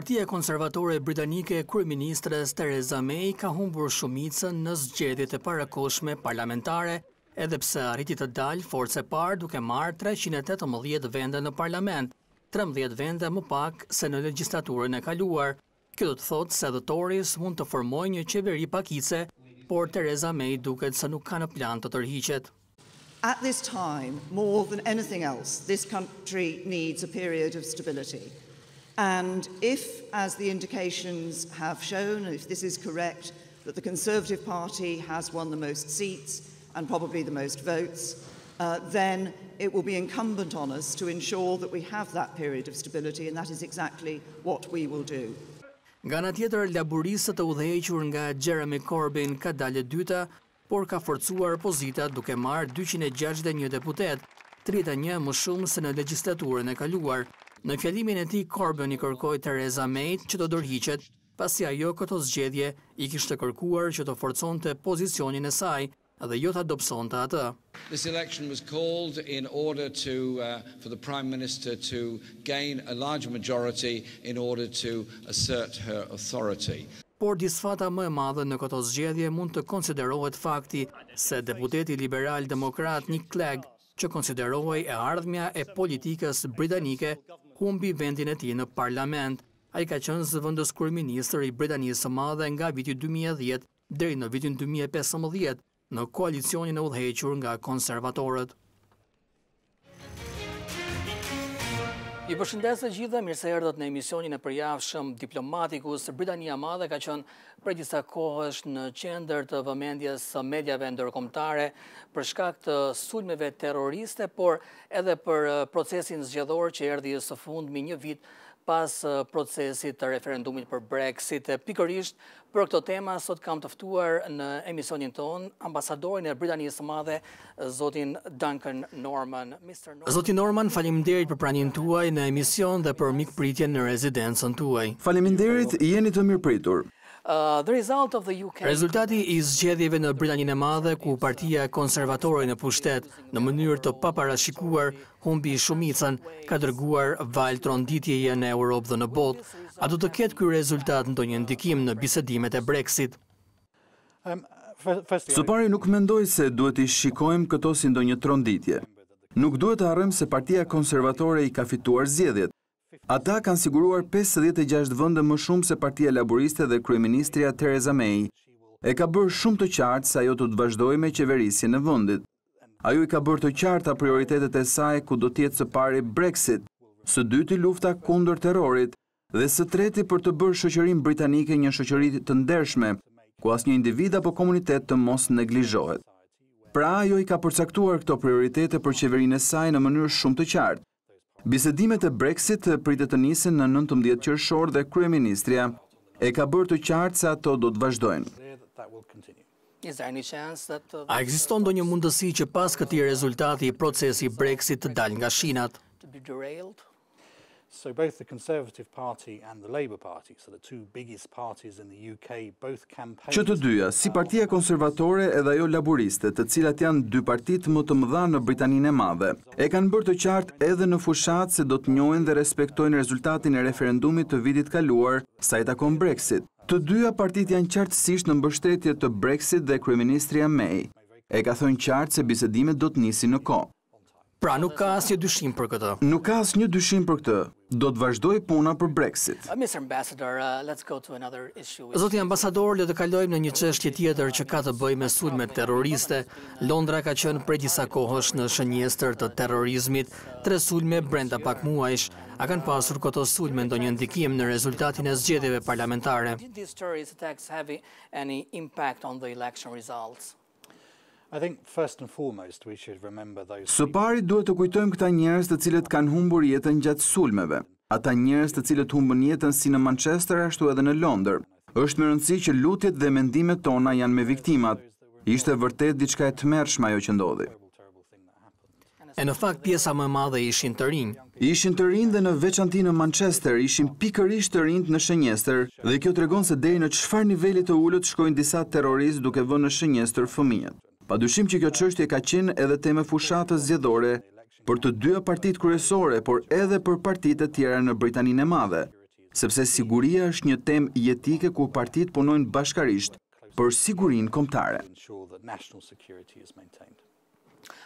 Partia Konservatore Britanike, kryeministres Theresa May ka humbur shumicën në zgjedhjet e parakohshme parlamentare, edhe pse arriti të dalë forcë e parë duke marrë 318 vende në parlament, 13 vende më pak se në legjislaturën e kaluar. Kjo do të thotë se the Tories mund të formojnë një qeveri pakice, por Theresa May duket se nuk ka në plan të tërhiqet. At this time, more than anything else, this country needs a period of stability. And if, as the indications have shown, and if this is correct, that the Conservative Party has won the most seats and probably the most votes, then it will be incumbent on us to ensure that we have that period of stability, and that is exactly what we will do. Nga ana tjetër, laboristët e udhëhequr nga Jeremy Corbyn ka dalë dyta, por ka forcuar pozitat duke marrë 261 deputet, 31 më shumë se në legjislaturën e kaluar. Në fjalimin e tij, Corbyn i kërkoi Theresa May që të dorëhiqet, pasi ajo këto zgjedhje i kishte kërkuar që të forconte pozicionin e saj dhe jo të adopsonte atë. This election was called in order for the Prime Minister to gain a large majority in order to assert her authority. Por disfata më e madhe në këto zgjedhje mund të konsiderohet fakti se deputeti liberal-demokrat Nick Clegg, që konsiderohej e ardhmja e politikës britanike, humbi vendin e tij në parlament. Ai ka qenë zëvendës kryeministër i Britanisë së Madhe nga viti 2010 deri në vitin 2015 në koalicionin e udhëhequr nga konservatorët. I përshëndes të gjithë dhe mirë se erdhët në emisionin e përjavshëm Diplomaticus. Britania e Madhe ka qenë prej disa kohësh në qendër të vëmendjes së mediave ndërkombëtare për shkak të sulmeve terroriste, por edhe për procesin zgjedhor që erdhi së fundmi një vit pas procesit të referendumit për Brexit. Pikërisht për këto tema sot kam të ftuar në emisionin ton ambasadorin e Britanisë së Madhe, zotin Duncan Norman. Zoti Norman, faleminderit për pranimin tuaj në emision dhe për mikpritjen në rezidencën tuaj. Faleminderit, jeni të mirëpritur. Rezultati i zgjedhjeve në Britaninë e Madhe, ku partia konservatore në pushtet në mënyrë të paparashikuar humbi shumicën, ka dërguar valë tronditjeje në Europë dhe në botë. A do të ketë ky rezultat ndonjë ndikim në bisedimet e Brexit? Së pari nuk mendoj se duhet i shikojmë këto si ndonjë tronditje. Nuk duhet të harrojmë se partia konservatore i ka fituar zgjedhjet. Ata kanë siguruar 56 vende më shumë se partia laboriste dhe kryeministria Theresa May. E ka bërë shumë të qartë se ajo do të vazhdojë me qeverisjen e vendit. Ajo i ka bërë të qarta prioritetet e saj, ku do të jetë së pari Brexit, së dyti lufta kundër terrorit dhe së treti për të bërë shoqërinë britanike një shoqëri të ndershme, ku asnjë individ apo komunitet të mos neglizhohet. Pra ajo i ka përcaktuar këto prioritete për qeverinë e saj në mënyrë shumë të qartë. Bisedimet e Brexit pritet të nisin në 19 qershor dhe kryeministria e ka bërë të qartë se ato do të vazhdojnë. A ekziston ndonjë mundësi që pas këtij rezultati procesi i Brexit të dalë nga shinat? So both the Conservative Party and the Labour Party, so the two biggest parties in the UK, both campaigned. Që të dyja, si partia konservatore edhe ajo laboriste, të cilat janë dy partitë më të mëdha në Britaninë e Madhe, e kanë bërë të qartë edhe në fushat se do të njohin dhe respektojnë rezultatin e referendumit të vitit kaluar sa i takon Brexit. Të dyja partitë janë qartësisht në mbështetje të Brexit dhe kryeministria May. E ka thënë qartë se bisedimet do të nisin në kohë. Pra nuk ka asnjë dyshim për këtë. Nuk ka asnjë dyshim për këtë. Do të vazhdoj puna për Brexit. Zoti ambasador, le të kalojmë në një çështje tjetër që ka të bëjë me sulme terroriste. Londra ka qenë prej disa kohësh në shënjestër të terrorizmit, 3 sulme brenda pak muajsh. A kanë pasur këto sulme ndonjë ndikim në rezultatin e zgjedhjeve parlamentare? Së pari duhet të kujtojmë këta njerëz të cilët kanë humbur jetën gjatë sulmeve. Ata njerëz të cilët humbën jetën si në Manchester ashtu edhe në Londër. Është me rëndësi që lutjet dhe mendimet tona janë me viktimat. Ishte vërtet diçka e tmerrshme ajo që ndodhi. E në fakt pjesa më e madhe ishin të rinj. Ishin të rinj dhe në veçanti në Manchester ishin pikërisht të rinjt në shënjestër dhe kjo tregon se deri në çfarë niveli të ulët shkojnë disa terroristë duke vënë në shënjestër fëmijët. Padyshim që kjo çështje ka qenë edhe temë fushatës zgjedhore për të dyja partitë kryesore, por edhe për partitë e tjera në Britaninë e Madhe. sepse siguria është një temë jetike kur partitë punojnë bashkarisht për sigurinë kombëtare.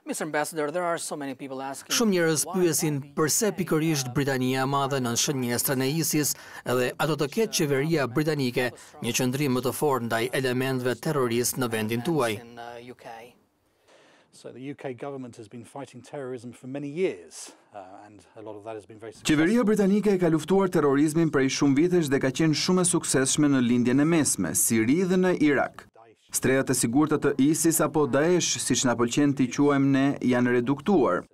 Mr. Ambassador, there are so many people asking. Shumë njerëz pyesin pse pikërisht Britania e Madhe në shënjestrën e ISIS edhe ato të ketë qeveria britanike një qëndrim më të fortë ndaj elementëve terrorist në vendin tuaj. So the UK government has been fighting terrorism for many years, and a lot of that has been very successful. Qeveria britanike ka luftuar terrorizmin prej shumë vitesh dhe ka qenë shumë e suksesshme në lindjen e mesme, Siri dhe në Irak. Strehat e sigurta të ISIS apo Daesh, siç na pëlqen t'i quajmë ne, janë reduktuar.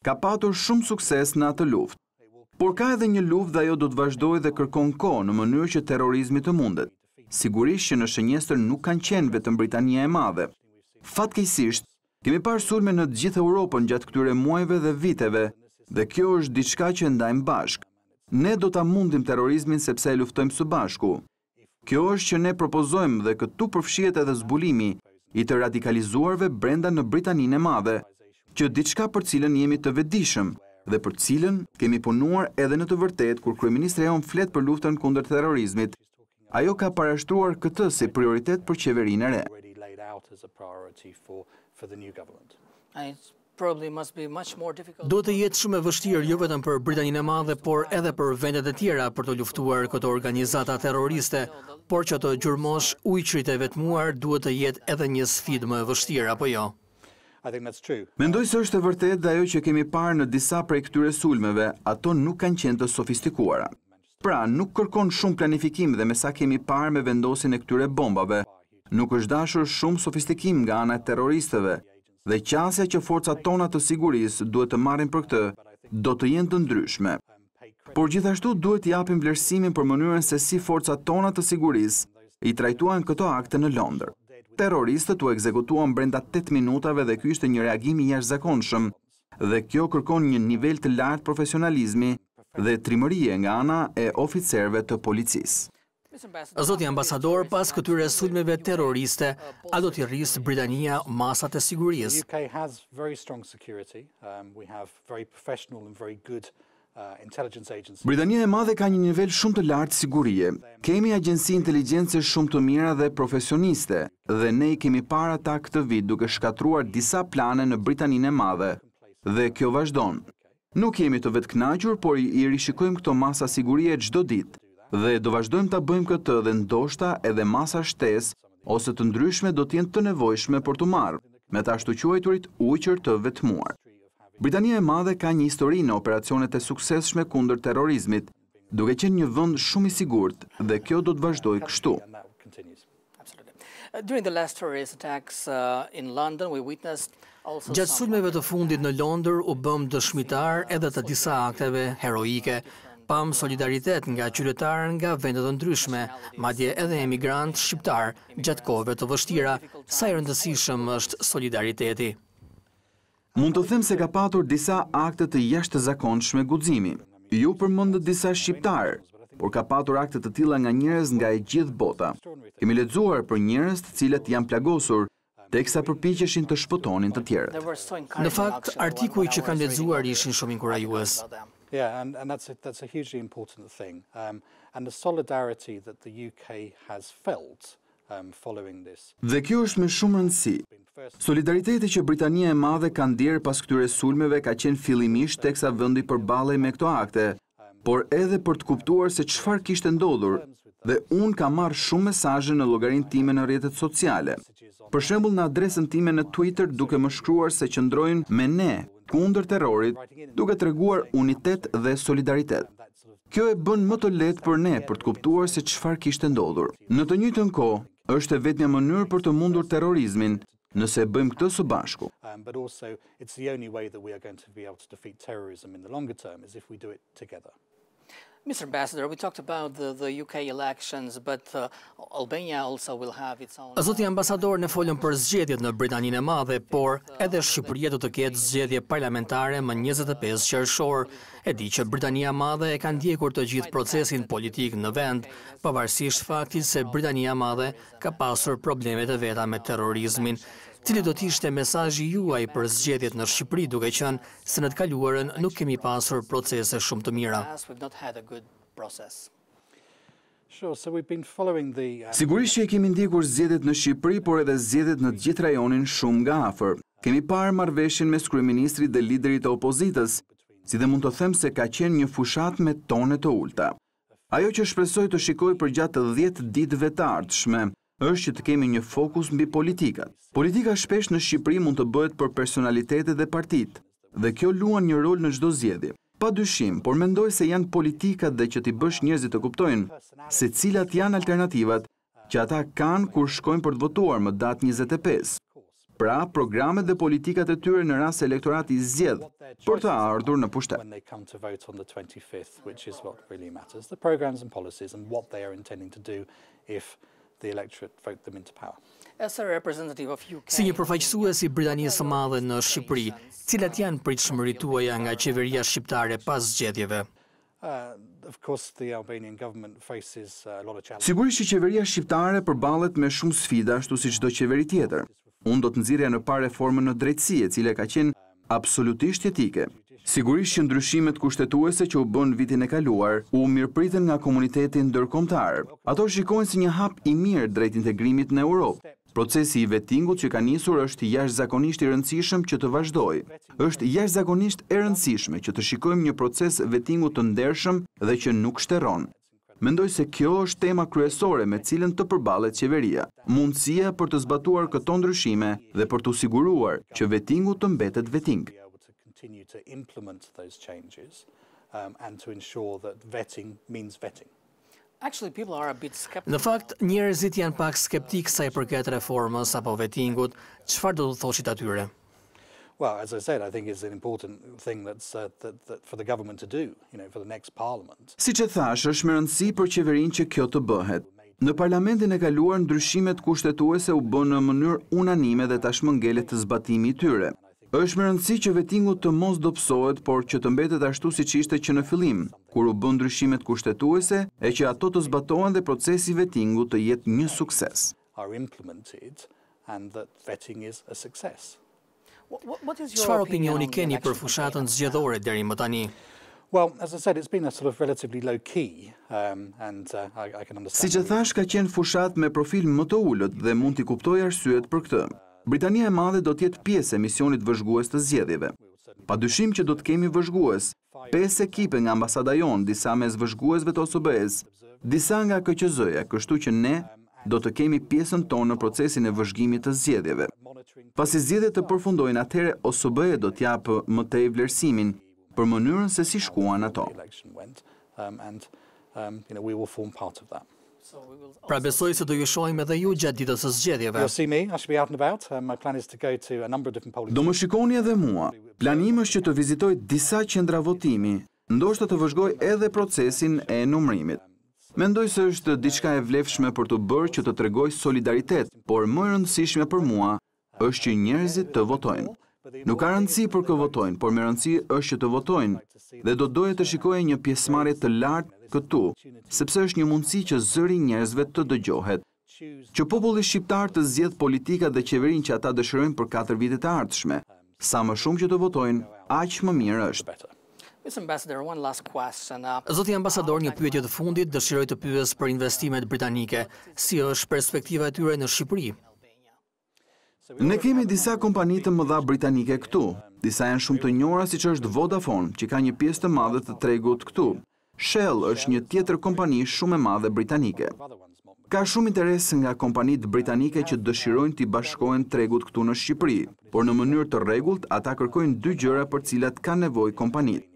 Ka patur shumë sukses në atë luftë. Por ka edhe një luftë dhe ajo do të vazhdojë dhe kërkon kohë në mënyrë që terrorizmi të mundet. Sigurisht që në shënjestër nuk kanë qenë vetëm Britania e Madhe. Fatkeqësisht, kemi parë sulme në të gjithë Europën gjatë këtyre muajve dhe viteve, dhe kjo është diçka që ndajmë bashkë. Ne do ta mundim terrorizmin sepse e luftojmë së bashku. Kjo është që ne propozojmë dhe këtu përfshihet edhe zbulimi i të radikalizuarve brenda në Britaninë e Madhe, që diçka për cilën jemi të vetëdijshëm dhe për cilën kemi punuar edhe në të vërtetë kur kryeministri Erion flet për luftën kundër terrorizmit. Ajo ka parashtruar këtë si prioritet për qeverinë e re. Do të jetë shumë e vështirë jo vetëm për Britaninë e Madhe, por edhe për vendet e tjera për të luftuar këto organizata terroriste, por që të gjurmosh ujqrit e vetmuar duhet të jetë edhe një sfidë më e vështirë, apo jo? Mendoj se është e vërtetë dhe ajo që kemi parë në disa prej këtyre sulmeve, ato nuk kanë qenë të sofistikuara. Pra, nuk kërkon shumë planifikim dhe me sa kemi parë me vendosin e këtyre bombave, nuk është dashur shumë sofistikim nga ana e terroristëve. Dhe qasja që forcat tona të sigurisë duhet të marrin për këtë, do të jenë të ndryshme. Por gjithashtu duhet të japim vlerësimin për mënyrën se si forcat tona të sigurisë i trajtuan këto akte në Londër. Terroristët u ekzekutuan brenda 8 minutave dhe ky ishte një reagim i jashtëzakonshëm, dhe kjo kërkon një nivel të lartë profesionalizmi dhe trimërie nga ana e oficerëve të policisë. Zoti ambasador, pas këtyre sulmeve terroriste, a do t'i rrisë Britania masat e sigurisë? Britania e Madhe ka një nivel shumë të lartë sigurie. Kemi agjenci inteligjencë shumë të mira dhe profesioniste, dhe ne i kemi parë ata këtë vit duke shkatruar disa plane në Britaninë e Madhe. Dhe kjo vazhdon. Nuk jemi të vetëknaqur, por i rishikojmë këto masa sigurie çdo ditë. Dhe do vazhdojmë ta bëjmë këtë dhe ndoshta edhe masa shtesë ose të ndryshme do të jenë të nevojshme për të marrë, me të ashtu quajturit ujqër të vetmuar. Britania e Madhe ka një histori në operacionet e suksesshme kundër terrorizmit, duke qenë një vend shumë i sigurt dhe kjo do të vazhdojë kështu. Gjatë sulmeve të fundit në Londër u bëm dëshmitar edhe të disa akteve heroike. Pam solidaritet nga qytetarë nga vendet të ndryshme, madje edhe emigrantë shqiptar gjatë kohëve të vështira, sa i rëndësishëm është solidariteti. Mund të them se ka patur disa akte të jashtëzakonshme guximi. Ju përmendët disa shqiptarë, por ka patur akte të tilla nga njerëz nga e gjithë bota. Kemi lexuar për njerëz të cilët janë plagosur, teksa përpiqeshin të shpëtonin të tjerët. Në fakt, artikuj që kam lexuar ishin shumë inkurajues. Yeah, and that's a hugely important thing. And the solidarity that the UK has felt following this. Dhe kjo është me shumë rëndësi. Solidariteti që Britania e Madhe ka ndjerë pas këtyre sulmeve ka qenë fillimisht teksa vendi përballej me këto akte, por edhe për të kuptuar se çfarë kishte ndodhur. Dhe unë kam marrë shumë mesazhe në llogarinë time në rrjetet sociale. Për shembull në adresën time në Twitter duke më shkruar se qëndrojnë me ne kundër terrorit, duke treguar unitet dhe solidaritet. Kjo e bën më të lehtë për ne për të kuptuar se çfarë kishte ndodhur. Në të njëjtën kohë, është e vetmja mënyrë për të mundur terrorizmin, nëse e bëjmë këtë së bashku. But also, it's the only way that we are going to be able to defeat terrorism in the longer term is if we do it together. Mr. Ambassador, we talked about the UK elections, but Albania also will have its own... Zoti ambasador, ne folëm për zgjedhjet në Britaninë e Madhe, por edhe Shqipëria do të ketë zgjedhje parlamentare më 25 qershor. E di që Britania e Madhe e ka ndjekur të gjithë procesin politik në vend, pavarësisht faktit se Britania e Madhe ka pasur problemet e veta me terrorizmin. Cili do t'ishte mesazhi juaj për zgjedhjet në Shqipëri, duke qenë se në të kaluarën nuk kemi pasur procese shumë të mira? Sure, so we've been following the Sigurisht që e kemi ndjekur zgjedhjet në Shqipëri, por edhe zgjedhjet në të gjithë rajonin shumë nga afër. Kemi parë marrëveshjen mes kryeministrit dhe liderit të opozitës, si dhe mund të them se ka qenë një fushat me tone të ulta. Ajo që shpresoj të shikoj përgjatë 10 ditëve të ardhshme është që të kemi një fokus mbi politikat. Politika shpesh në Shqipëri mund të bëhet për personalitetet dhe partitë, dhe kjo luan një rol në çdo zgjedhje. Pa dyshim, por mendoj se janë politikat dhe që t'i bësh njerëzit të kuptojnë se cilat janë alternativat që ata kanë kur shkojnë për të votuar më datë 25. Pra, programet dhe politikat e tyre në rast se elektorati zgjedh për të ardhur në pushtet. when they come to vote on the 25th, which is what really matters. The programs and policies and what they are intending to do if the electorate vote them into power. As a representative of UK, Si një përfaqësues i Britanisë së Madhe në Shqipëri, cilat janë pritshmëritë tuaja nga qeveria shqiptare pas zgjedhjeve? Of course, the Albanian government faces a lot of challenges. Sigurisht që qeveria shqiptare përballet me shumë sfida ashtu si çdo qeveri tjetër. Unë do të nxirrja në parë reformën në drejtësi, e cila ka qenë absolutisht jetike. Sigurisht që ndryshimet kushtetuese që u bën vitin e kaluar u mirëpritën nga komuniteti ndërkombëtar. Ato shikohen si një hap i mirë drejt integrimit në Europë. Procesi i Vetingut që ka nisur është jashtëzakonisht i rëndësishëm që të vazhdojë. Është jashtëzakonisht e rëndësishme që të shikojmë një proces Vetingu të ndershëm dhe që nuk shterron. Mendoj se kjo është tema kryesore me cilën të përballet qeveria. Mundësia për të zbatuar këto ndryshime dhe për të siguruar që Vetingu të mbetet veting. Be able to continue to implement those changes and to ensure that vetting means vetting. actually people are a bit skeptical. Në fakt, njerëzit janë pak skeptik sa i përket reformës apo vetingut. Çfarë do të thoshit atyre? Well, as I said, I think it's an important thing that for the government to do, for the next parliament. Siç e thash, është me rëndësi për qeverinë që kjo të bëhet. Në parlamentin e kaluar ndryshimet kushtetuese u bën në mënyrë unanime dhe tashmë ngelet të zbatimi i tyre. Është me rëndësi që vetingu të mos dobësohet, por që të mbetet ashtu siç ishte që në fillim, kur u bën ndryshimet kushtetuese, e që ato të zbatohen dhe procesi i vetingut të jetë një sukses. Are implemented and that vetting is a success. What is your Çfarë opinion opinioni on the keni për election fushatën zgjedhore deri më tani? Well, as I said, it's been a sort of relatively low key, and I can understand. Siç e thash, ka qenë fushat me profil më të ulët dhe mund t'i kuptoj arsyet për këtë. Britania e Madhe do të jetë pjesë e misionit vëzhgues të zgjedhjeve. Padyshim që do të kemi vëzhgues, 5 ekipe nga ambasada jonë, disa mes vëzhguesve të OSBE-s, disa nga KQZ-ja, kështu që ne do të kemi pjesën tonë në procesin e vëzhgimit të zgjedhjeve. Pasi zgjedhjet të përfundojnë, atëherë OSBE do të japë më tej vlerësimin për mënyrën se si shkuan ato. The election went, and we will form part of that. Pra besoj se do ju shohim edhe ju gjatë ditës së zgjedhjeve. You'll see me. I should be out and about. My plan is to go to a number of different polling. Do më shikoni edhe mua. Planimi është që të vizitoj disa qendra votimi, ndoshta të vëzhgoj edhe procesin e numërimit. Mendoj se është diçka e vlefshme për të bërë që të tregoj solidaritet, por më e rëndësishme për mua është që njerëzit të votojnë. Nuk ka rëndësi për kë votojnë, por me rëndësi është që të votojnë dhe do doje të shikoje një pjesëmarrje të lartë këtu, sepse është një mundësi që zëri njerëzve të dëgjohet. Që populli shqiptar të zgjedh politikat dhe qeverinë që ata dëshirojnë për 4 vite të ardhshme. Sa më shumë që të votojnë, aq më mirë është. Mr. Ambassador, one last question. Zoti ambasador, një pyetje të fundit, dëshiroj të pyes për investimet britanike. Si është perspektiva e tyre në Shqipëri? Ne kemi disa kompani të mëdha britanike këtu. Disa janë shumë të njohura siç është Vodafone, që ka një pjesë të madhe të tregut këtu. Shell është një tjetër kompani shumë e madhe britanike. Ka shumë interes nga kompanitë britanike që dëshirojnë t'i bashkohen tregut këtu në Shqipëri, por në mënyrë të rregullt ata kërkojnë 2 gjëra për cilat kanë nevojë kompanitë.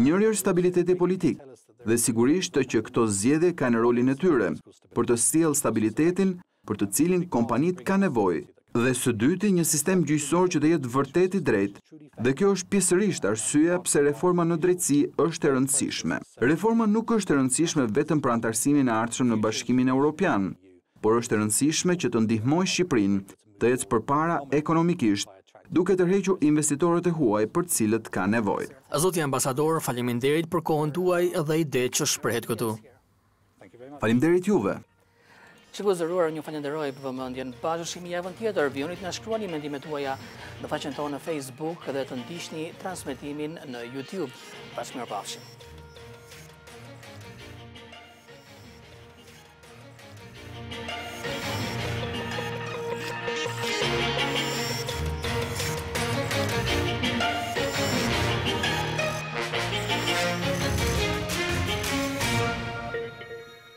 Njëri është stabiliteti politik dhe sigurisht që këto zgjedhje kanë rolin e tyre për të sjellë stabilitetin për të cilin kompanitë kanë nevojë. Dhe së dyti, një sistem gjyqësor që të jetë vërtet i drejtë. Dhe kjo është pjesërisht arsyeja pse reforma në drejtësi është e rëndësishme. Reforma nuk është e rëndësishme vetëm për antarësimin e ardhshëm në Bashkimin Evropian, por është e rëndësishme që të ndihmojë Shqipërinë të ecë përpara ekonomikisht, duke tërhequr investitorët e huaj për të cilët ka nevojë. Zoti ambasador, faleminderit për kohën tuaj dhe idetë që shprehet këtu. Faleminderit juve. Shikuesëruar, ju falenderoj për vëmendjen. Bashkëshimi javën tjetër, vjonit na shkruani mendimet tuaja në faqen tonë në Facebook dhe të ndiqni transmetimin në YouTube. Mirupafshim.